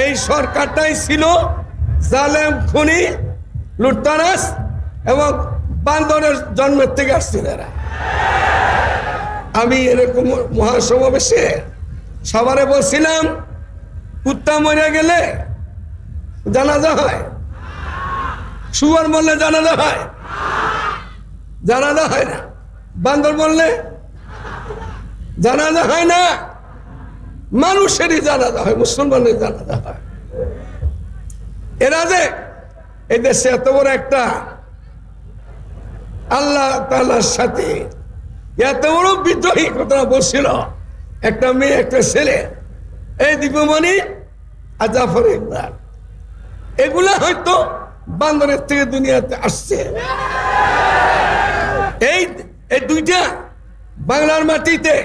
এই সরকারটাই ছিল জালেম, খুনি, লুটতরাজ এবং বান্দরের জন্মের থেকে আসছিল এরা। আমি এরকম মহাসমাবেশে সবারে বলছিলাম, কুত্তা মরে গেলে জানাজা হয়, শুয়ার মরলে জানাজা হয়? জানাজা হয় না। বান্দর মরলে জানাজা হয় না, মানুষেরই জানাজা হয়, মুসলমানের জানাজা হয়। এরা যে এই দেশে এত বড় একটা আল্লাহ তাআলার সাথে এত বড় বিদ্রোহী কথা বলছিল, একটা মেয়ে একটা ছেলে, এই দীপমণি আর জাফর ইকবাল, এগুলা হয়তো বান্দরের থেকে দুনিয়াতে আসছে। এই দুইটা বাংলার মাটিতে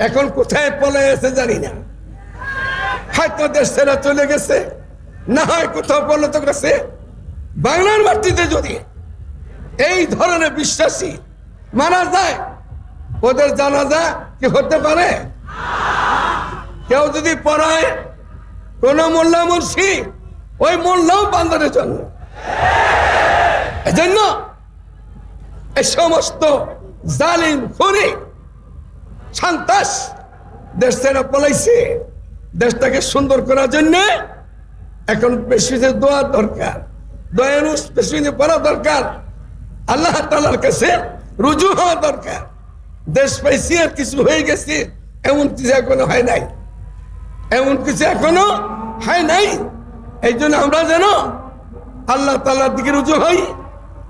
এখন কোথায় পলে আছে জানি না, হয়তো দেশ ছেড়ে চলে গেছে, না হয় কোথাও পলাত গেছে। বাংলার মাটিতে যদি এই ধরনের বিশ্বাসী মারা যায়, ওদের জানাজা কি হতে পারে? কেউ যদি পড়ায় কোন মোল্লা মুর্শি, ওই মোল্লাও বান্দরের জন্য। এজন্য এই সমস্ত জালিম, খুনি, সন্ত্রাস দেশ ছেড়ে পলাইছে। দেশটাকে সুন্দর করার জন্য এখন বেশি যে দোয়া দরকার, দয়ানুষ বেশি যে পড়া দরকার, আল্লাহ তাআলার কাছে রুজু হওয়া দরকার। দেশ পাইছি আর কিছু হয়ে গেছে এমন কিছু এখনো হয় নাই, এমন কিছু এখনো হয় নাই। এই জন্য আমরা যেন আল্লাহ তাআলার দিকে রুজু হই।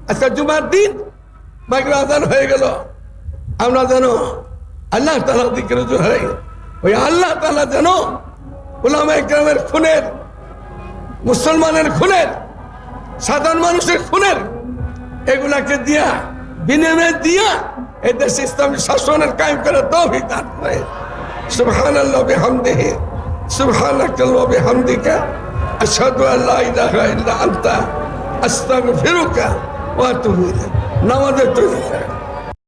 আজকে জুমার দিন, মাগরিব আযান হয়ে গেল, আমরা যেন আল্লাহ তাআলার দিকে রুজু হই। ওই আল্লাহ তাআলা যেন উলামায়ে কেরামের খুনের, মুসলমানের খুনের, সাধারণ মানুষের খুনের, এগুলাকে দিয়া বিনিময় দিয়া এই দেশে ইসলামী শাসনের কায়েম করে তৌফিক দান করে। সুবহানাল্লাহি বিহামদিহি, সুবহানাকাল্লাহি ওয়া বিহামদিকা, আশহাদু আল্লা ইলাহা ইল্লা আনতা, আস্তাগফিরুকা ওয়া আতুবু ইলাইক। নামাজের তৈরি